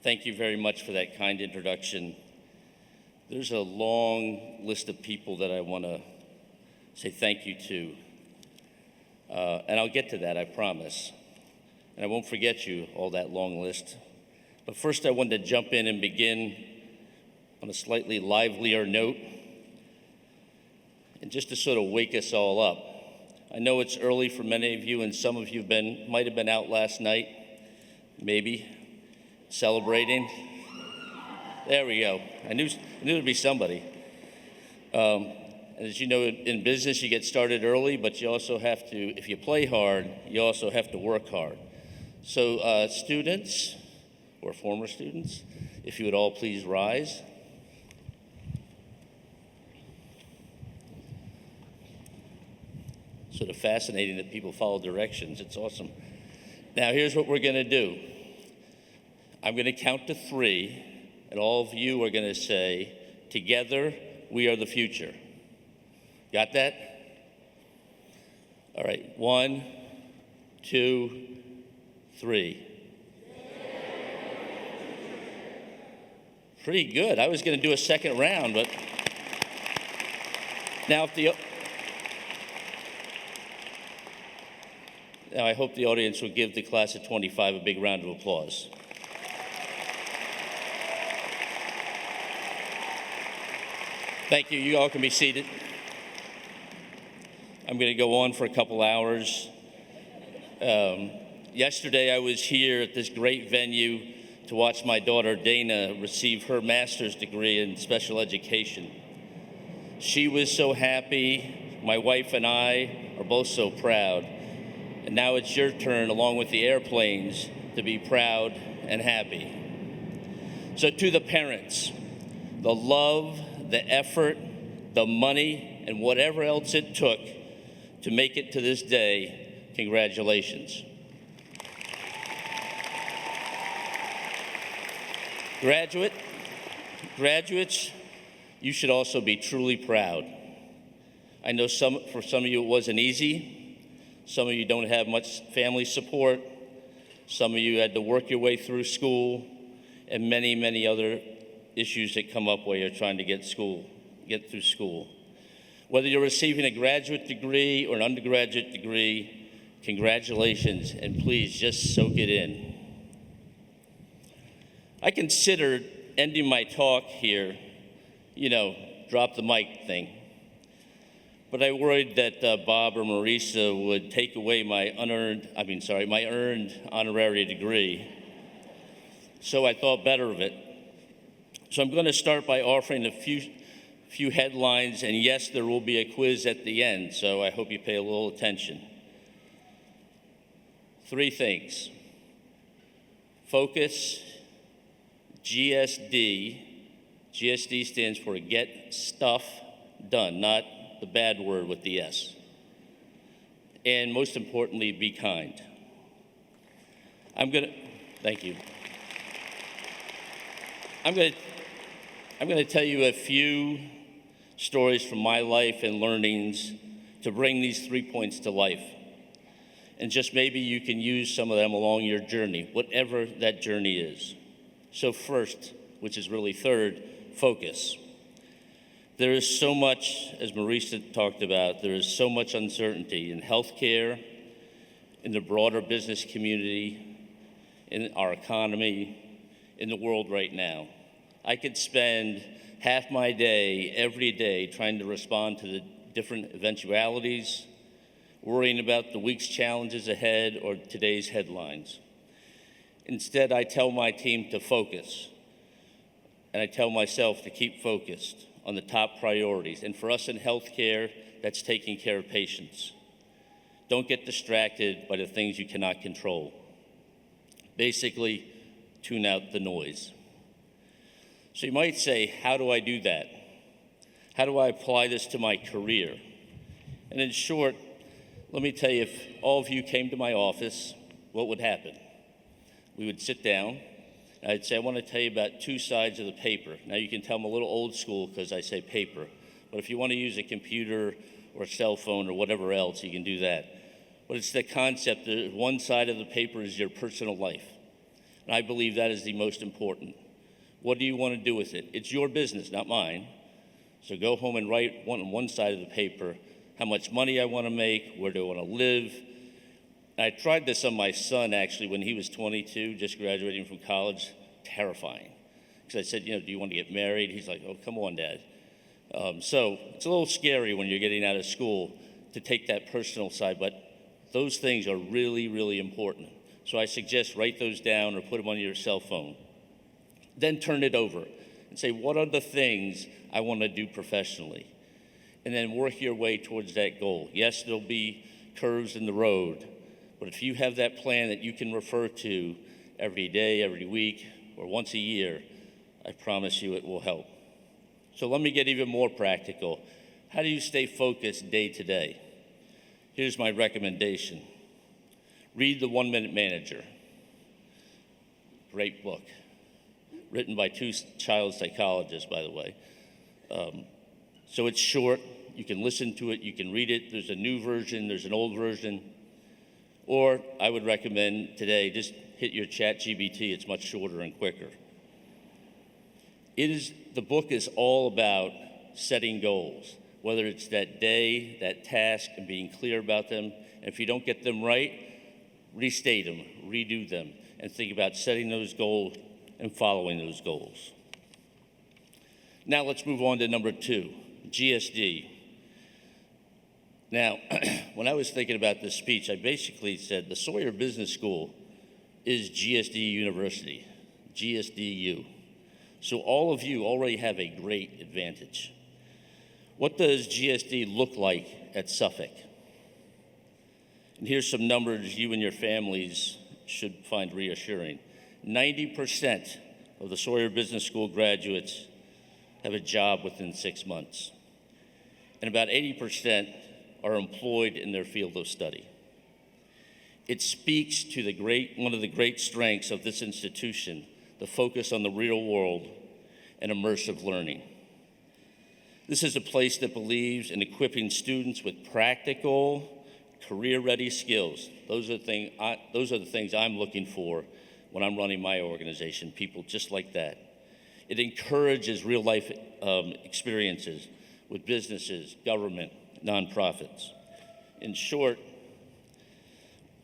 Thank you very much for that kind introduction. There's a long list of people that I want to say thank you to. And I'll get to that, I promise. And I won't forget you, all that long list. But first I wanted to jump in and begin on a slightly livelier note. And just to sort of wake us all up. I know it's early for many of you, and some of you might have been out last night, maybe, celebrating. There we go. I knew there'd be somebody. And as you know, in business, you get started early, but you also have to, if you play hard, you also have to work hard. So students, or former students, if you would all please rise. Sort of fascinating that people follow directions. It's awesome. Now, here's what we're going to do. I'm going to count to 3, and all of you are going to say, "Together, we are the future." Got that? All right. 1, 2, 3. Pretty good. I was going to do a second round, but now Now, I hope the audience will give the class of 25 a big round of applause. Thank you. You all can be seated. I'm going to go on for a couple hours. Yesterday, I was here at this great venue to watch my daughter, Dana, receive her master's degree in special education. She was so happy. My wife and I are both so proud. And now it's your turn, along with the airplanes, to be proud and happy. So to the parents, the love, the effort, the money, and whatever else it took to make it to this day, congratulations. Graduates, you should also be truly proud. I know for some of you it wasn't easy. Some of you don't have much family support. Some of you had to work your way through school, and many, many other issues that come up while you're trying to get through school. Whether you're receiving a graduate degree or an undergraduate degree, congratulations, and please just soak it in. I considered ending my talk here, drop the mic thing. But I worried that Bob or Marisa would take away my earned honorary degree. So I thought better of it. So I'm going to start by offering a few headlines, and yes, there will be a quiz at the end, so I hope you pay a little attention. 3 things. Focus, GSD. GSD stands for Get Stuff Done, not the bad word with the S. And most importantly, be kind. Thank you. I'm going to tell you a few stories from my life and learnings to bring these 3 points to life. And just maybe you can use some of them along your journey, whatever that journey is. So first, which is really third, focus. There is so much, as Marisa talked about, there is so much uncertainty in healthcare, in the broader business community, in our economy, in the world right now. I could spend half my day, every day, trying to respond to the different eventualities, worrying about the week's challenges ahead or today's headlines. Instead, I tell my team to focus, and I tell myself to keep focused on the top priorities. And for us in healthcare, that's taking care of patients. Don't get distracted by the things you cannot control. Basically, tune out the noise. So you might say, how do I do that? How do I apply this to my career? And in short, let me tell you, if all of you came to my office, what would happen? We would sit down, and I'd say, I want to tell you about 2 sides of the paper. Now you can tell I'm a little old school because I say paper, but if you want to use a computer or a cell phone or whatever else, you can do that. But it's the concept that one side of the paper is your personal life. And I believe that is the most important. What do you want to do with it? It's your business, not mine. So go home and write on one side of the paper how much money I want to make, where do I want to live. And I tried this on my son, actually, when he was 22, just graduating from college. Terrifying. Because I said, do you want to get married? He's like, oh, come on, Dad. So it's a little scary when you're getting out of school to take that personal side, but those things are really, really important. So I suggest write those down or put them on your cell phone. Then turn it over and say, what are the things I want to do professionally? And then work your way towards that goal. Yes, there'll be curves in the road, but if you have that plan that you can refer to every day, every week, or once a year, I promise you it will help. So let me get even more practical. How do you stay focused day to day? Here's my recommendation. Read The 1 Minute Manager. Great book. Written by two child psychologists, by the way. So it's short. You can listen to it. You can read it. There's a new version. There's an old version. Or I would recommend today, just hit your ChatGPT. It's much shorter and quicker. The book is all about setting goals, whether it's that day, that task, and being clear about them. And if you don't get them right, restate them, redo them, and think about setting those goals and following those goals. Now let's move on to number 2, GSD. Now, when I was thinking about this speech, I basically said the Sawyer Business School is GSD University, GSDU. So all of you already have a great advantage. What does GSD look like at Suffolk? And here's some numbers you and your families should find reassuring. 90% of the Sawyer Business School graduates have a job within 6 months. And about 80% are employed in their field of study. It speaks to one of the great strengths of this institution, the focus on the real world and immersive learning. This is a place that believes in equipping students with practical, career-ready skills. Those are the things I'm looking for when I'm running my organization, people just like that. It encourages real-life experiences with businesses, government, nonprofits. In short,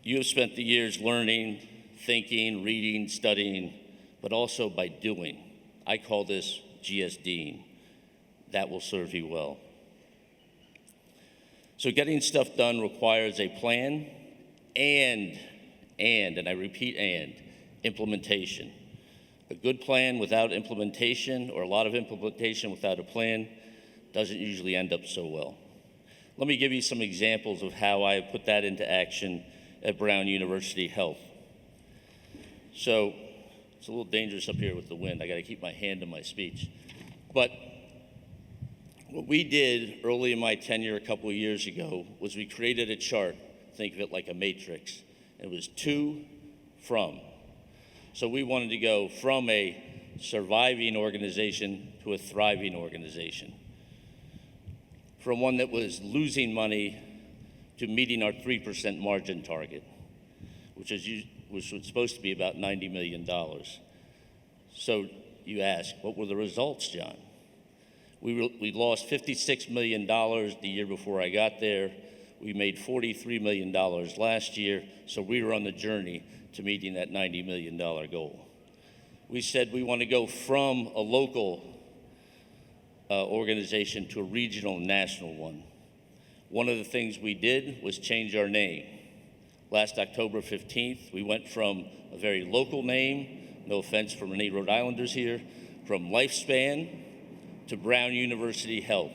you have spent the years learning, thinking, reading, studying, but also by doing. I call this GSDing. That will serve you well. So getting stuff done requires a plan and I repeat, implementation. A good plan without implementation, or a lot of implementation without a plan, doesn't usually end up so well. Let me give you some examples of how I put that into action at Brown University Health. So it's a little dangerous up here with the wind. I got to keep my hand in my speech. But what we did early in my tenure a couple of years ago was we created a chart. Think of it like a matrix. It was to, from. So we wanted to go from a surviving organization to a thriving organization. From one that was losing money to meeting our 3% margin target, which was supposed to be about $90 million. So you ask, what were the results, John? We lost $56 million the year before I got there. We made $43 million last year, so we were on the journey to meeting that $90 million goal. We said we want to go from a local organization to a regional and national one. One of the things we did was change our name. Last October 15th, we went from a very local name, no offense from any Rhode Islanders here, from Lifespan to Brown University Health,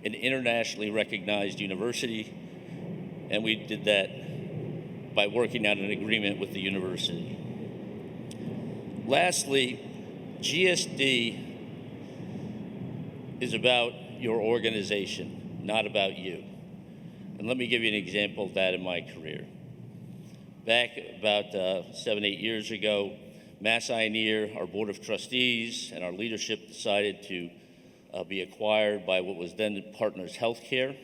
an internationally recognized university, and we did that by working out an agreement with the university. Lastly, GSD is about your organization, not about you. And let me give you an example of that in my career. Back about 7-8 years ago, Mass Ioneer, our board of trustees, and our leadership decided to be acquired by what was then Partners Healthcare.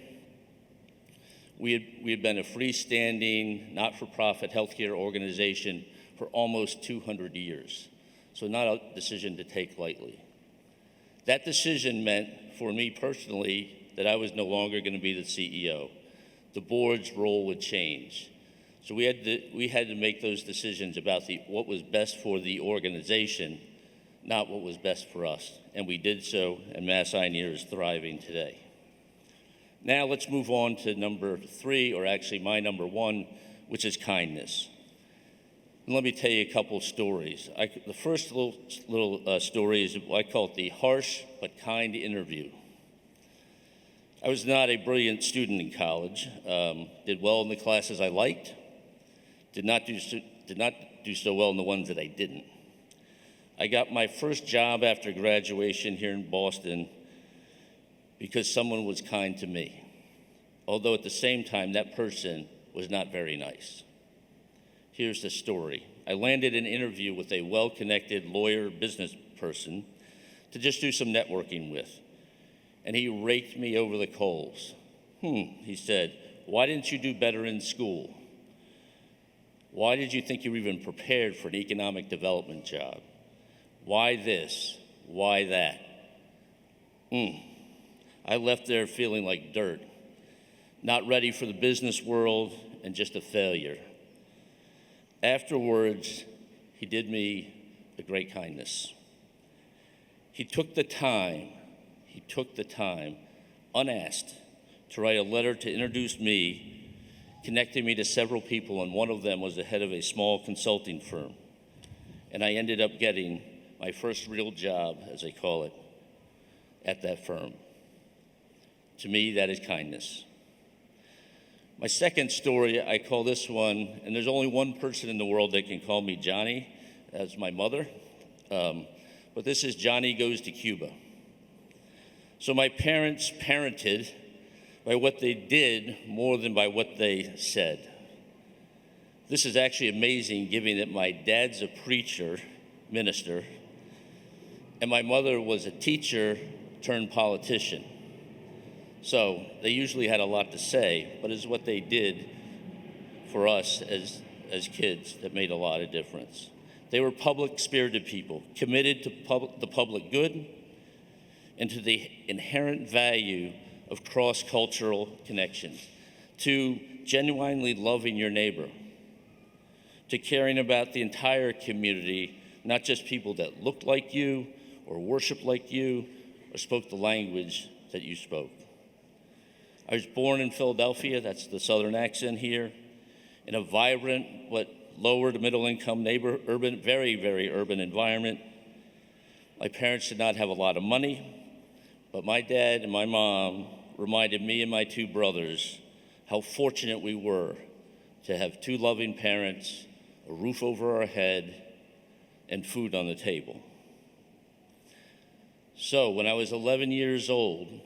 We had been a freestanding, not-for-profit healthcare organization for almost 200 years. So not a decision to take lightly. That decision meant for me personally that I was no longer going to be the CEO. The board's role would change. So we had to make those decisions about what was best for the organization, not what was best for us. And we did so, and Mass Ioneer is thriving today. Now let's move on to number 3, or actually my number 1, which is kindness. And let me tell you a couple stories. The first little story is, I call it the harsh but kind interview. I was not a brilliant student in college, did well in the classes I liked, did not do so well in the ones that I didn't. I got my first job after graduation here in Boston because someone was kind to me, although at the same time that person was not very nice. Here's the story. I landed an interview with a well-connected lawyer business person to just do some networking with, and he raked me over the coals. He said, "Why didn't you do better in school? Why did you think you were even prepared for an economic development job? Why this? Why that?" I left there feeling like dirt, not ready for the business world, and just a failure. Afterwards, he did me a great kindness. He took the time, unasked, to write a letter to introduce me, connecting me to several people, and one of them was the head of a small consulting firm. And I ended up getting my first real job, as they call it, at that firm. To me, that is kindness. My second story, I call this one, and there's only one person in the world that can call me Johnny, that's my mother, but this is Johnny Goes to Cuba. So my parents parented by what they did more than by what they said. This is actually amazing, given that my dad's a preacher, minister, and my mother was a teacher turned politician. So they usually had a lot to say, but it's what they did for us as kids that made a lot of difference. They were public-spirited people, committed to the public good and to the inherent value of cross-cultural connections, to genuinely loving your neighbor, to caring about the entire community, not just people that looked like you or worshiped like you or spoke the language that you spoke. I was born in Philadelphia, that's the southern accent here, in a vibrant but lower to middle income urban, very, very urban environment. My parents did not have a lot of money, but my dad and my mom reminded me and my 2 brothers how fortunate we were to have 2 loving parents, a roof over our head, and food on the table. So when I was 11 years old,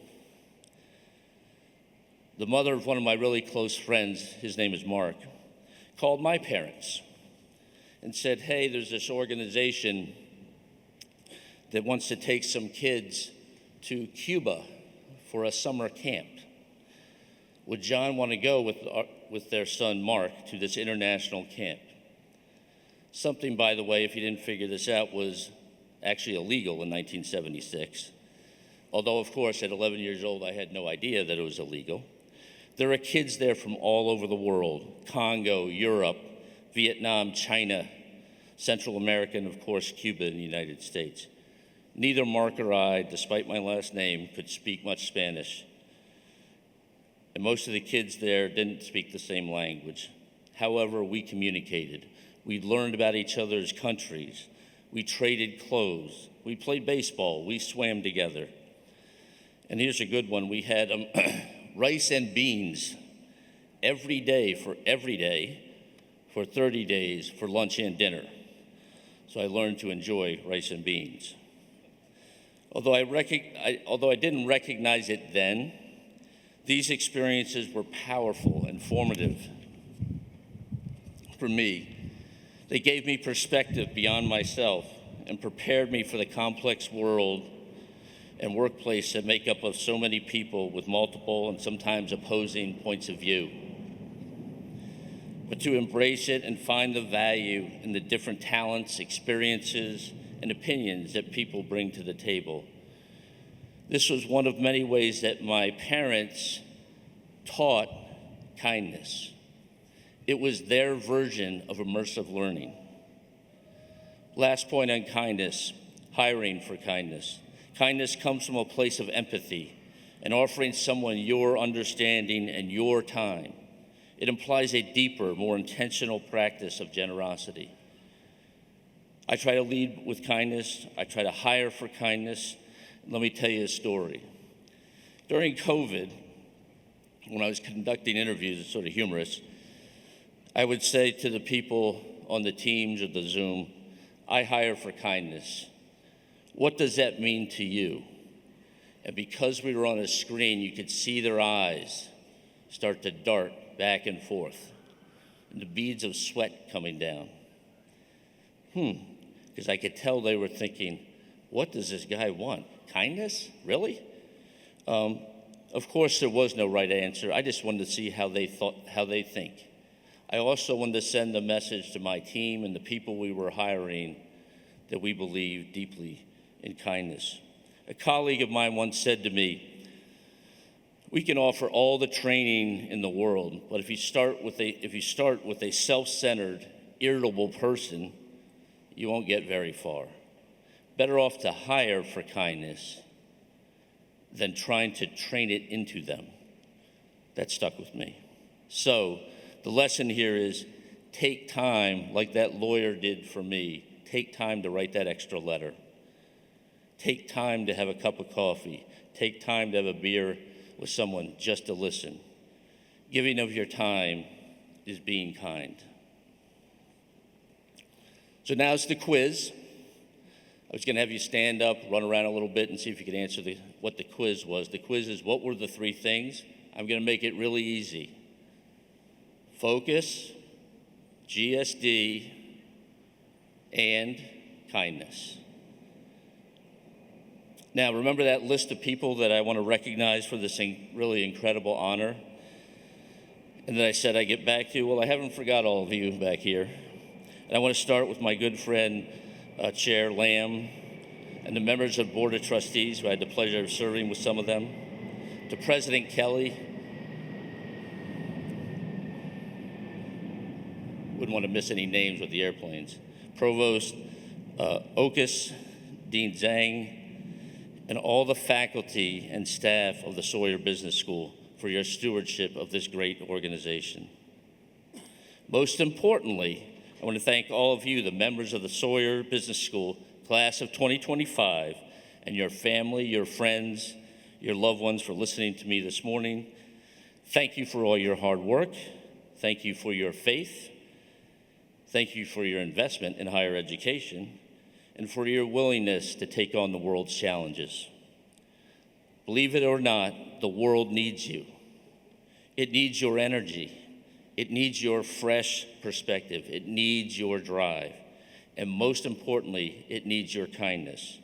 the mother of one of my really close friends, his name is Mark, called my parents and said, "Hey, there's this organization that wants to take some kids to Cuba for a summer camp. Would John want to go with their son Mark to this international camp?" Something, by the way, if you didn't figure this out, was actually illegal in 1976. Although, of course, at 11 years old, I had no idea that it was illegal. There are kids there from all over the world: Congo, Europe, Vietnam, China, Central America, and of course, Cuba and the United States. Neither Mark or I, despite my last name, could speak much Spanish. And most of the kids there didn't speak the same language. However, we communicated. We learned about each other's countries. We traded clothes. We played baseball. We swam together. And here's a good one. We had rice and beans every day for 30 days for lunch and dinner. So I learned to enjoy rice and beans. Although I didn't recognize it then, these experiences were powerful and formative for me. They gave me perspective beyond myself and prepared me for the complex world and workplace that make up of so many people with multiple and sometimes opposing points of view. but to embrace it and find the value in the different talents, experiences, and opinions that people bring to the table. This was one of many ways that my parents taught kindness. It was their version of immersive learning. Last point on kindness, hiring for kindness. Kindness comes from a place of empathy and offering someone your understanding and your time. It implies a deeper, more intentional practice of generosity. I try to lead with kindness. I try to hire for kindness. Let me tell you a story. During COVID, when I was conducting interviews, it's sort of humorous, I would say to the people on the Teams or the Zoom, I hire for kindness. What does that mean to you? And because we were on a screen, you could see their eyes start to dart back and forth, and the beads of sweat coming down. Because I could tell they were thinking, what does this guy want? Kindness? Really? Of course, there was no right answer. I just wanted to see how they think. I also wanted to send a message to my team and the people we were hiring that we believe deeply in kindness. A colleague of mine once said to me, we can offer all the training in the world, but if you start with a self-centered, irritable person, you won't get very far. Better off to hire for kindness than trying to train it into them. That stuck with me. So the lesson here is take time, like that lawyer did for me. Take time to write that extra letter. Take time to have a cup of coffee. Take time to have a beer with someone just to listen. Giving of your time is being kind. So now's the quiz. I was going to have you stand up, run around a little bit, and see if you could answer what the quiz was. The quiz is, what were the three things? I'm going to make it really easy. Focus, GSD, and kindness. Now, remember that list of people that I want to recognize for this really incredible honor? And then I said I'd get back to you. Well, I haven't forgot all of you back here. And I want to start with my good friend, Chair Lamb, and the members of the Board of Trustees, who I had the pleasure of serving with some of them, to President Kelly. Wouldn't want to miss any names with the airplanes. Provost Okus, Dean Zhang, and all the faculty and staff of the Sawyer Business School for your stewardship of this great organization. Most importantly, I want to thank all of you, the members of the Sawyer Business School, class of 2025, and your family, your friends, your loved ones for listening to me this morning. Thank you for all your hard work. Thank you for your faith. Thank you for your investment in higher education and for your willingness to take on the world's challenges. Believe it or not, the world needs you. It needs your energy. It needs your fresh perspective. It needs your drive. And most importantly, it needs your kindness.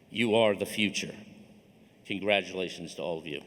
You are the future. Congratulations to all of you.